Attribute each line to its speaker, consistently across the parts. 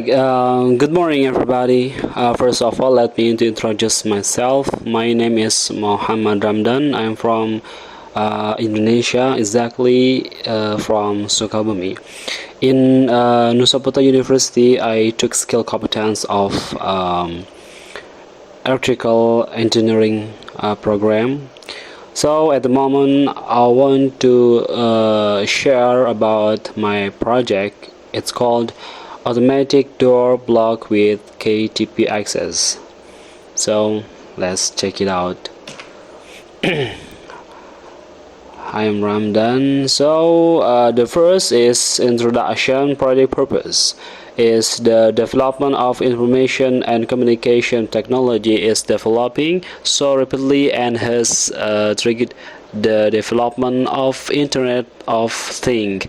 Speaker 1: Good morning, everybody. First of all, let me introduce myself. My name is Muhammad Ramdan. I'm from Indonesia, exactly from Sukabumi. In NUSA University, I took skill competence of electrical engineering program. So at the moment, I want to share about my project. It's called automatic door block with KTP access. So let's check it out. I am Ramdan. So the first is introduction. Project purpose is the development of information and communication technology is developing so rapidly and has triggered the development of Internet of Things,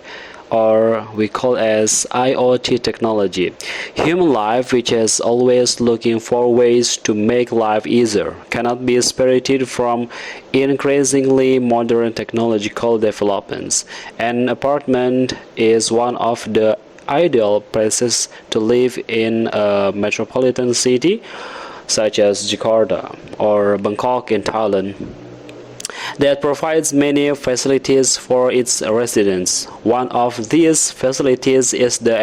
Speaker 1: or we call as IoT technology. Human life, which is always looking for ways to make life easier, cannot be separated from increasingly modern technological developments. An apartment is one of the ideal places to live in a metropolitan city such as Jakarta or Bangkok in Thailand that provides many facilities for its residents. One of these facilities is the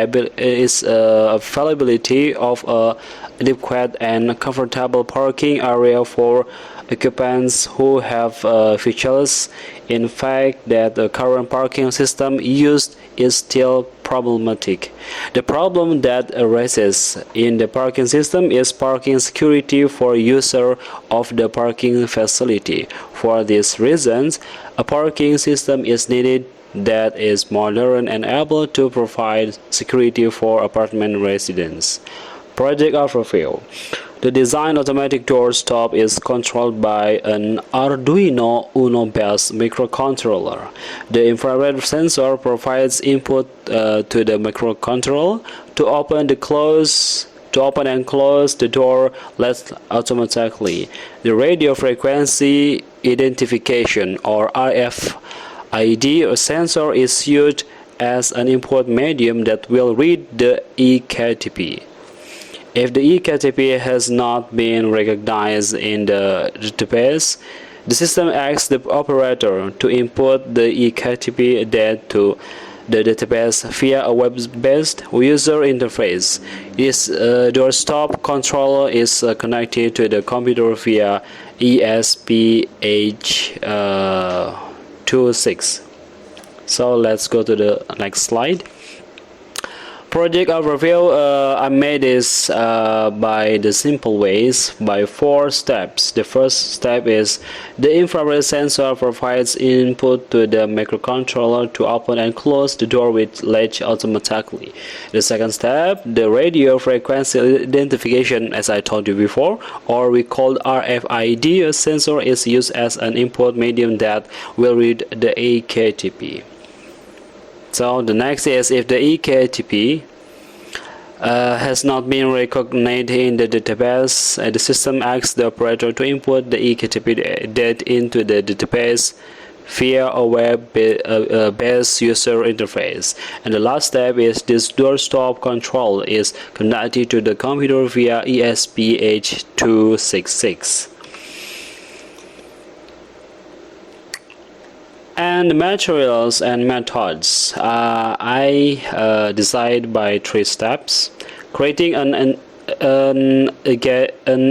Speaker 1: availability of a adequate and comfortable parking area for occupants who have features. In fact, that the current parking system used is still problematic. The problem that arises in the parking system is parking security for user of the parking facility. For these reasons, a parking system is needed that is modern and able to provide security for apartment residents. Project overview. The design automatic door stop is controlled by an Arduino Uno based microcontroller. The infrared sensor provides input to the microcontroller to open and close the door lets automatically. The radio frequency identification or RFID sensor is used as an input medium that will read the eKTP. If the eKTP has not been recognized in the database, the system asks the operator to input the eKTP data to the database via a web-based user interface. This doorstop controller is connected to the computer via ESPH26. So let's go to the next slide. Project overview. I made this by the simple ways by 4 steps. The first step is the infrared sensor provides input to the microcontroller to open and close the door with latch automatically. The second step, the radio frequency identification, as I told you before, or we call RFID sensor, is used as an input medium that will read the eKTP. So the next is if the eKTP has not been recognized in the database, the system asks the operator to input the eKTP data into the database via a web-based user interface. And the last step is this doorstop control is connected to the computer via ESPH266. And materials and methods. I decide by 3 steps: creating an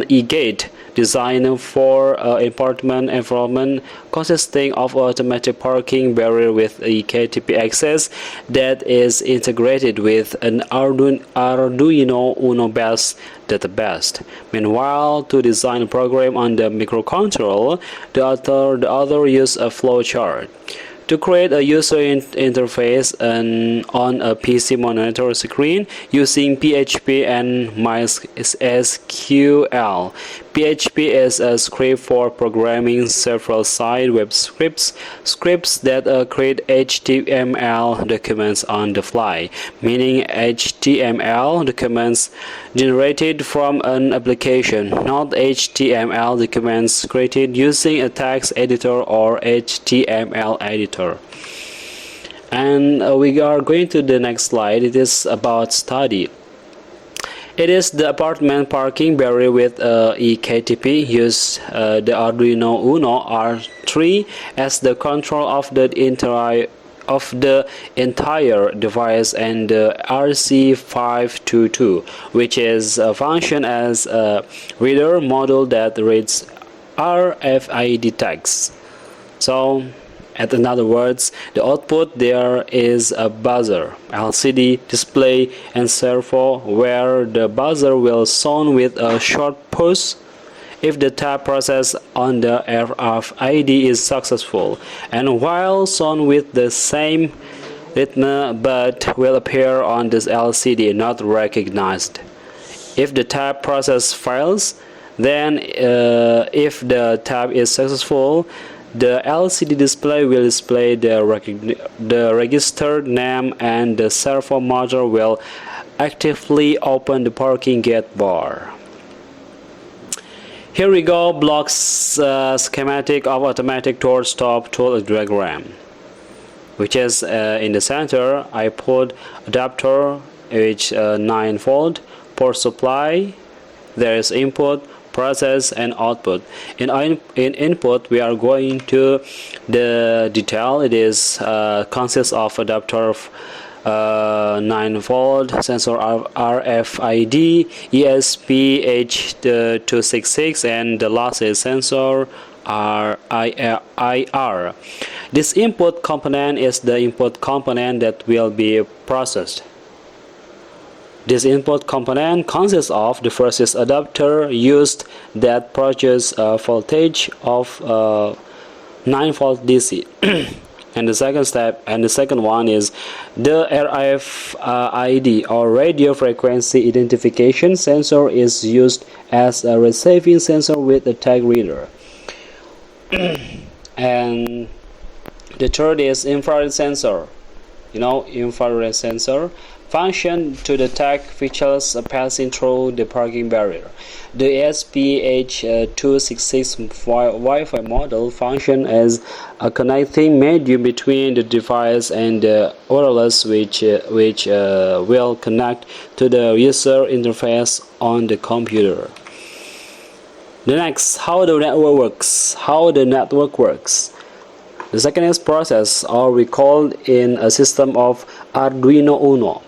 Speaker 1: e-gate design for apartment environment consisting of automatic parking barrier with eKTP access that is integrated with an Arduino Uno based database. Meanwhile, to design a program on the microcontroller, the author used a flowchart. To create a user interface on a PC monitor screen using PHP and MySQL. PHP is a script for programming server-side web scripts that create HTML documents on the fly, meaning HTML documents generated from an application, not HTML documents created using a text editor or HTML editor. And we are going to the next slide. It is about study. It is the apartment parking barrier with EKTP. Use the Arduino Uno R3 as the control of the entire device, and the RC522, which is a function as a reader module that reads RFID tags. So, in other words, the output there is a buzzer, LCD display, and servo, where the buzzer will sound with a short push if the tap process on the RFID is successful, and while sound with the same rhythm but will appear on this LCD not recognized. If the tap process fails, then if the tap is successful, the LCD display will display the registered name, and the servo motor will actively open the parking gate bar. Here we go, blocks schematic of automatic door stop tool diagram, which is in the center. I put adapter which 9 volt, power supply, there is input, process, and output. In input, we are going to the detail. It is consists of adapter of 9 volt, sensor RFID, ESP-H266, and the lossless sensor IR. This input component is the input component that will be processed. This input component consists of: the first is adapter used that produces a voltage of 9 volt DC. And the second one is the RFID, or radio frequency identification sensor, is used as a receiving sensor with a tag reader. And the third is infrared sensor. Infrared sensor function to detect features passing through the parking barrier. The ESP-H266 Wi-Fi model function as a connecting medium between the device and the wireless, which will connect to the user interface on the computer. The next, how the network works. The second is process, or we call in a system of Arduino Uno.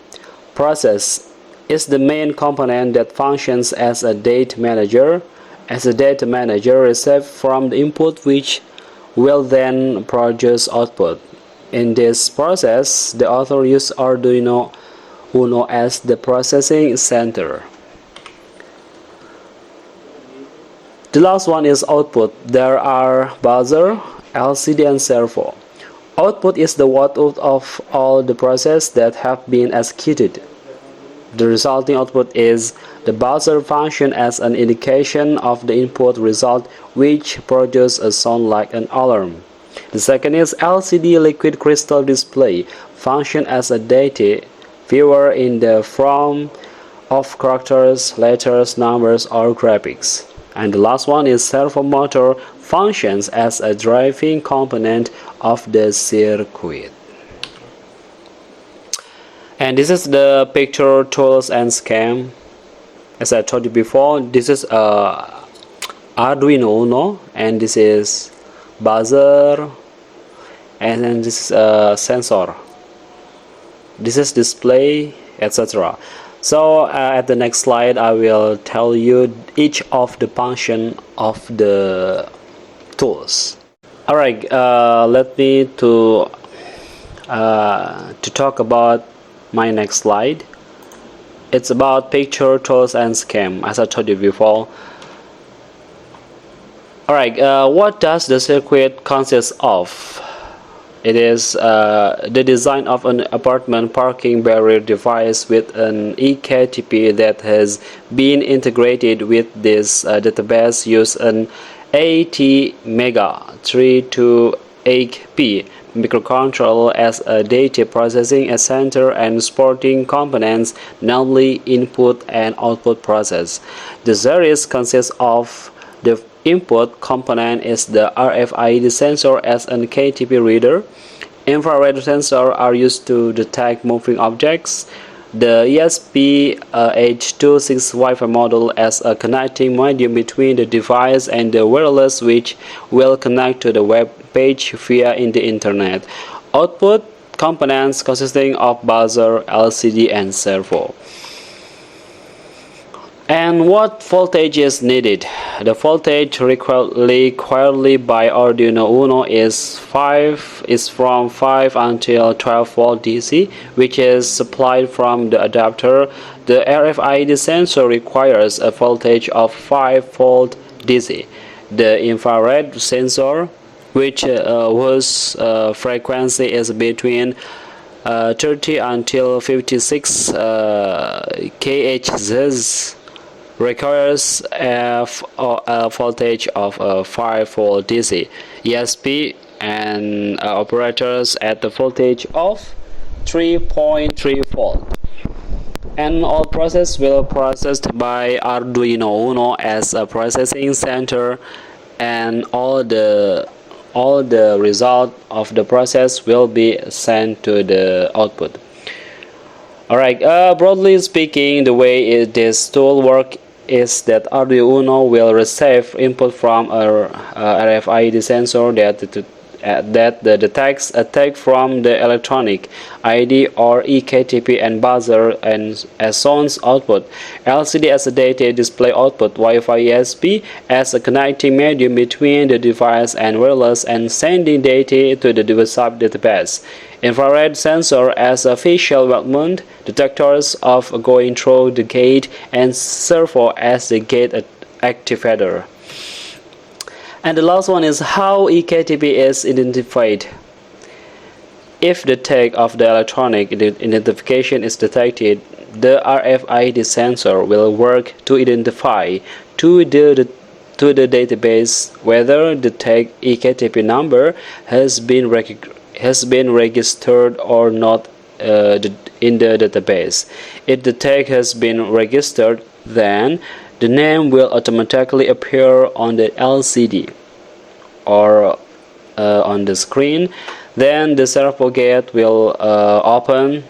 Speaker 1: Process is the main component that functions as a data manager. As a data manager receives from the input, which will then produce output. In this process, the author uses Arduino Uno as the processing center. The last one is output. There are buzzer, LCD, and servo. Output is the output of all the processes that have been executed. The resulting output is the buzzer function as an indication of the input result, which produces a sound like an alarm. The second is LCD, liquid crystal display, function as a data viewer in the form of characters, letters, numbers, or graphics. And the last one is servo motor, functions as a driving component of the circuit. And this is the picture, tools, and scheme. As I told you before, this is Arduino Uno, and this is buzzer, and then this is a sensor. This is display, etc. So at the next slide, I will tell you each of the function of the tools. All right, let me to talk about my next slide. It's about picture, tools, and scheme, as I told you before. Alright, what does the circuit consist of? It is the design of an apartment parking barrier device with an EKTP that has been integrated with this database. Use an ATmega328P microcontroller as a data processing center and supporting components, namely input and output process. The series consists of: the input component is the RFID sensor as an KTP reader. Infrared sensors are used to detect moving objects. the ESP8265 Wi-Fi module as a connecting medium between the device and the wireless, which will connect to the web page via the internet. Output components consisting of buzzer, LCD, and servo. And what voltage is needed? The voltage required by Arduino Uno is from 5 until 12 volt DC, which is supplied from the adapter. The RFID sensor requires a voltage of 5 volt DC. The infrared sensor, whose frequency is between 30 until 56 kHz, requires a voltage of 5 volt DC. ESP and operators at the voltage of 3.3 volt. And all process will processed by Arduino Uno as a processing center, and all the result of the process will be sent to the output. Alright, broadly speaking, the way this tool works is that Arduino Uno will receive input from a RFID sensor that detects a tag from the electronic ID or EKTP and buzzer and as sounds output. LCD as a data display output. Wi-Fi ESP as a connecting medium between the device and wireless and sending data to the WhatsApp database. Infrared sensor as a facial movement detectors of going through the gate, and servo as the gate activator. And the last one is how EKTP is identified. If the tag of the electronic identification is detected, the RFID sensor will work to identify to the database whether the tag EKTP number has been registered or not in the database. If the tag has been registered, then the name will automatically appear on the LCD or on the screen. Then the servo gate will open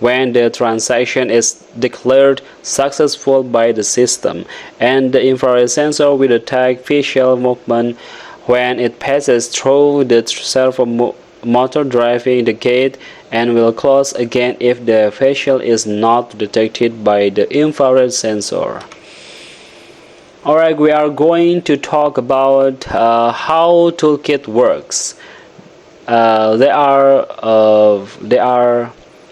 Speaker 1: when the transaction is declared successful by the system, and the infrared sensor will detect facial movement when it passes through the servo motor driving the gate, and will close again if the facial is not detected by the infrared sensor. Alright, we are going to talk about how toolkit works. There are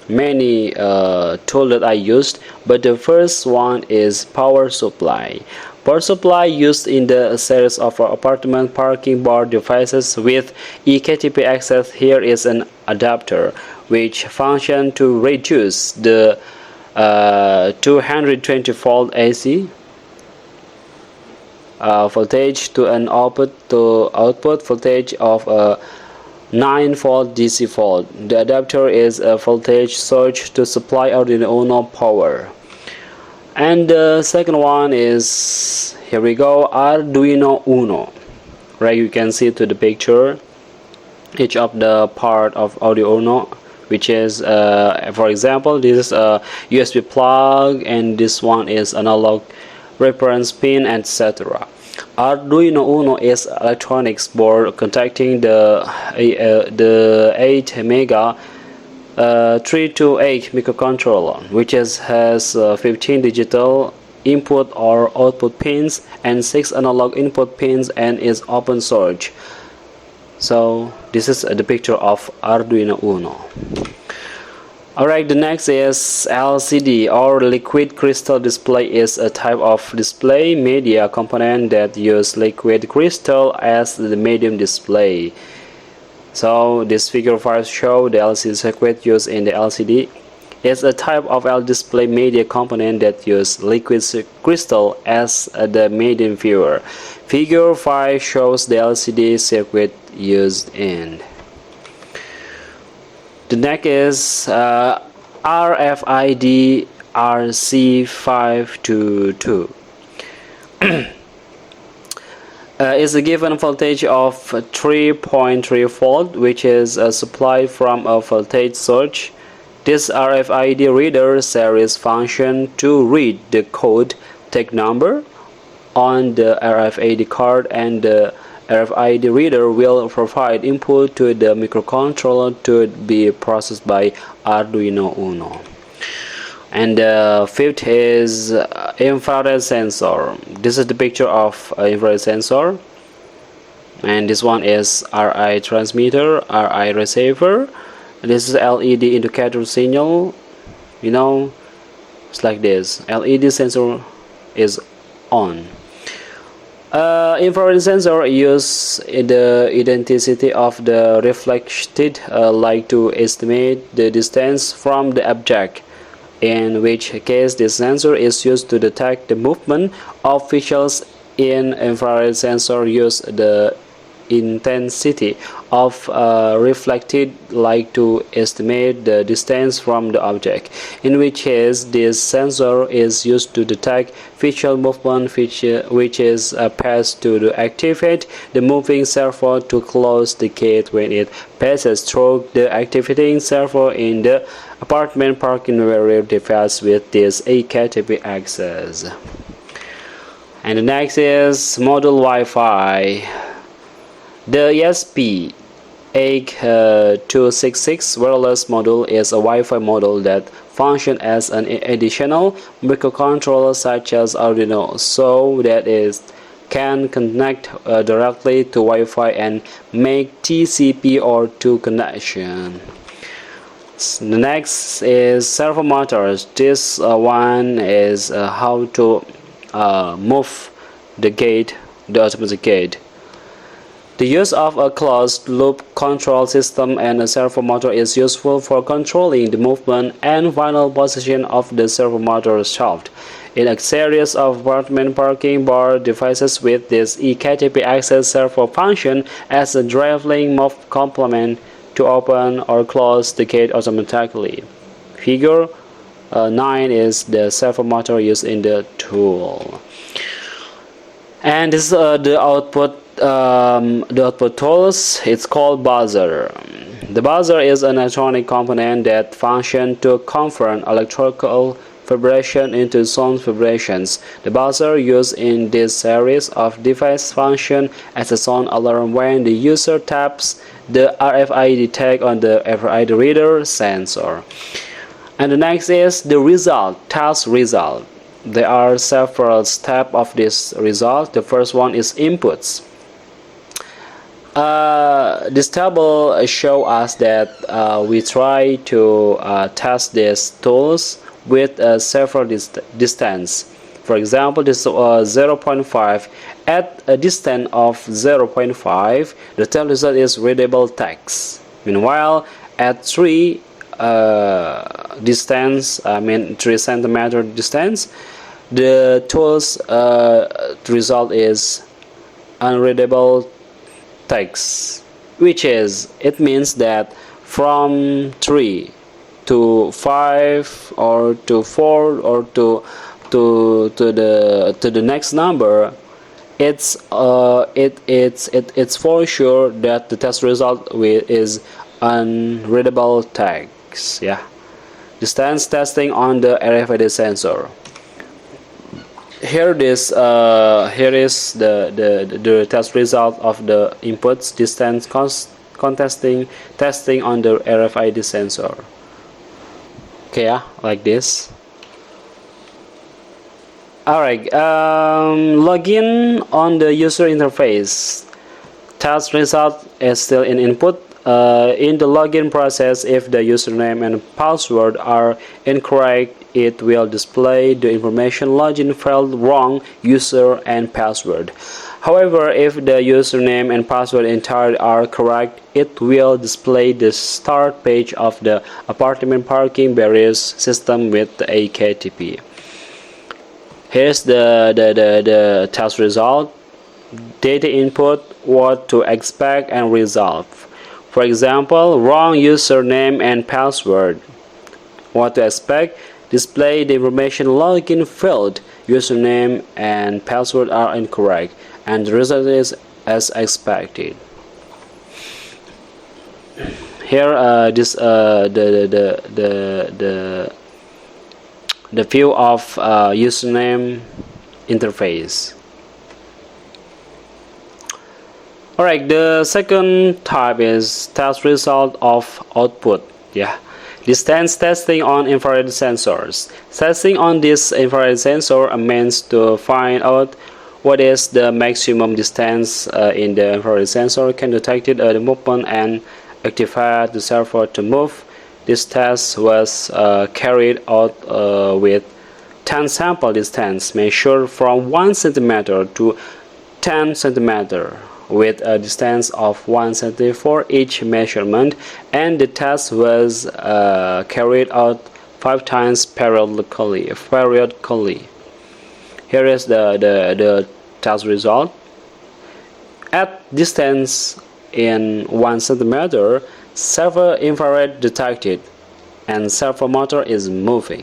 Speaker 1: many tools that I used, but the first one is power supply. Power supply used in the series of apartment parking bar devices with EKTP access. Here is an adapter which functions to reduce the 220 volt AC voltage to an output voltage of 9 volt DC volt. The adapter is a voltage surge to supply Arduino Uno power. And the second one is, here we go, Arduino Uno. Right, you can see to the picture each of the part of Arduino Uno, which is for example, this is a USB plug, and this one is analog reference pin, etc. Arduino Uno is electronics board contacting the 8 mega 328 microcontroller, which has 15 digital input or output pins and 6 analog input pins, and is open source. So this is the picture of Arduino Uno. Alright, the next is LCD or liquid crystal display. Is a type of display media component that use liquid crystal as the medium display. So this figure 5 shows the LCD circuit used in the LCD. It's a type of display media component that use liquid crystal as the medium viewer. Figure 5 shows the LCD circuit used in. The next is RFID RC522. Is a given voltage of 3.3 volt, which is supplied from a voltage source. This RFID reader series function to read the code tag number on the RFID card, and the RFID reader will provide input to the microcontroller to be processed by Arduino Uno. And the fifth is infrared sensor. This is the picture of infrared sensor, and this one is RI transmitter, RI receiver. This is LED indicator signal. It's like this. LED sensor is on. Infrared sensor use the intensity of the reflected light to estimate the distance from the object, in which case this sensor is used to detect the movement of pixels. In infrared sensor use the intensity of reflected light to estimate the distance from the object, in which case this sensor is used to detect pixel movement, which is passed to activate the moving servo to close the gate when it passes through the activating servo in the apartment parking area device with this AKTP access. And the next is module Wi-Fi. The ESP8266 wireless module is a Wi-Fi module that functions as an additional microcontroller such as Arduino, so that it can connect directly to Wi-Fi and make TCP or 2 connection. The next is servo motors. This one is how to move the gate, the automatic gate. The use of a closed-loop control system and a servo motor is useful for controlling the movement and final position of the servo motor shaft. In a series of apartment parking bar devices with this EKTP access servo function as a driveling move complement to open or close the gate automatically. Figure 9 is the servo motor used in the tool. And this is the output tools. It's called buzzer. The buzzer is an electronic component that functions to convert electrical vibration into sound vibrations. The buzzer used in this series of devices functions as a sound alarm when the user taps the RFID tag on the RFID reader sensor. And the next is the result, task result. There are several steps of this result. The first one is inputs. This table shows us that we try to test these tools with several distance. For example, this 0.5. At a distance of 0.5, the test result is readable text. Meanwhile, at 3 distance, 3 centimeter distance, the tool's result is unreadable text, which is, it means that from 3 to 5 or to 4 or to the next number, it's for sure that the test result is unreadable text. Distance testing on the RFID sensor. Here is the test result of the inputs distance testing on the RFID sensor. Okay, like this. Alright, login on the user interface. Test result is still in input. In the login process, if the username and password are incorrect, it will display the information login failed, wrong user and password. However, if the username and password entirely are correct, it will display the start page of the apartment parking barriers system with the AKTP. Here's the test result. Data input, what to expect and resolve. For example, wrong username and password. What to expect? Display the information login failed, username and password are incorrect, and the result is as expected. Here this the view of username interface. Alright, the second type is test result of output. Distance testing on infrared sensors. Testing on this infrared sensor means to find out what is the maximum distance in the infrared sensor can detect the movement and activate the servo to move. This test was carried out with 10 sample distance measured from 1 cm to 10 cm with a distance of 1 cm for each measurement, and the test was carried out 5 times periodically. Here is the test result. At distance in 1 cm, servo infrared detected and servo motor is moving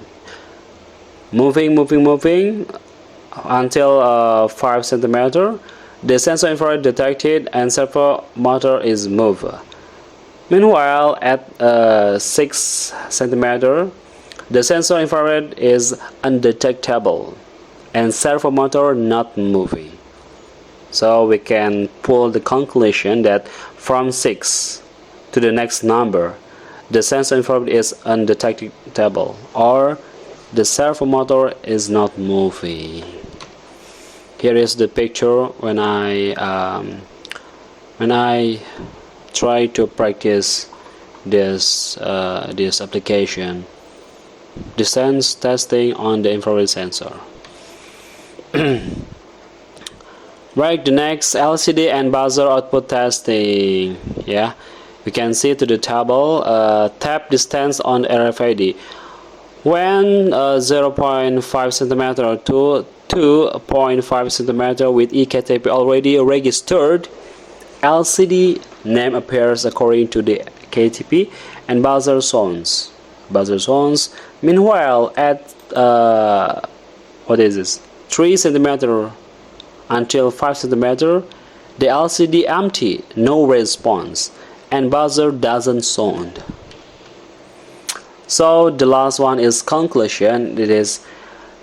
Speaker 1: until 5 cm. The sensor infrared detected and servo motor is moved. Meanwhile, at 6 cm, the sensor infrared is undetectable and servo motor not moving. So we can pull the conclusion that from 6 to the next number, the sensor infrared is undetectable or the servo motor is not moving. Here is the picture when I try to practice this application, distance testing on the infrared sensor. Right, the next LCD and buzzer output testing. We can see to the table tap distance on RFID. When 0.5 cm to 2.5 cm with eKTP already registered, LCD name appears according to the KTP and buzzer zones. Meanwhile, at 3 cm until 5 cm, the LCD empty, no response, and buzzer doesn't sound. So the last one is conclusion. It is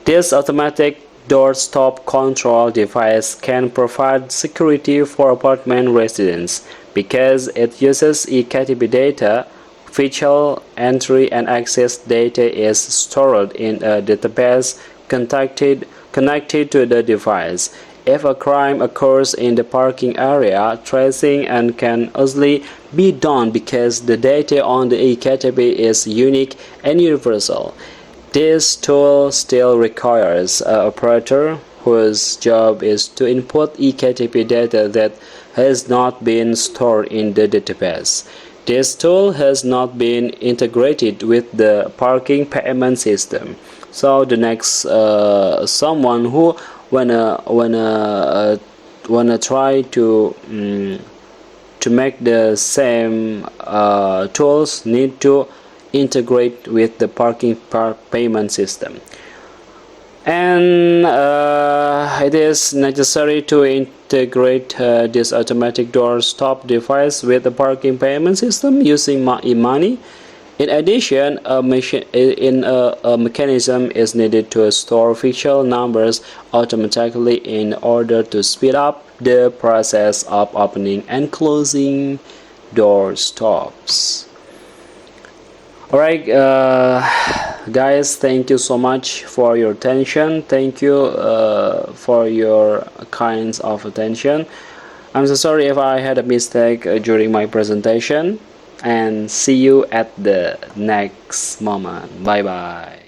Speaker 1: this automatic doorstop control device can provide security for apartment residents because it uses eKTP data. Feature entry and access data is stored in a database connected to the device. If a crime occurs in the parking area, tracing and can easily be done because the data on the eKTP is unique and universal. This tool still requires an operator whose job is to input eKTP data that has not been stored in the database. This tool has not been integrated with the parking payment system. So the next someone who wanna try to make the same tools need to integrate with the parking payment system, and it is necessary to integrate this automatic door stop device with the parking payment system using e-money. In addition, a mechanism is needed to store official numbers automatically in order to speed up the process of opening and closing door stops. Alright, guys, thank you so much for your attention. Thank you for your kinds of attention. I'm so sorry if I had a mistake during my presentation, and see you at the next moment. Bye bye.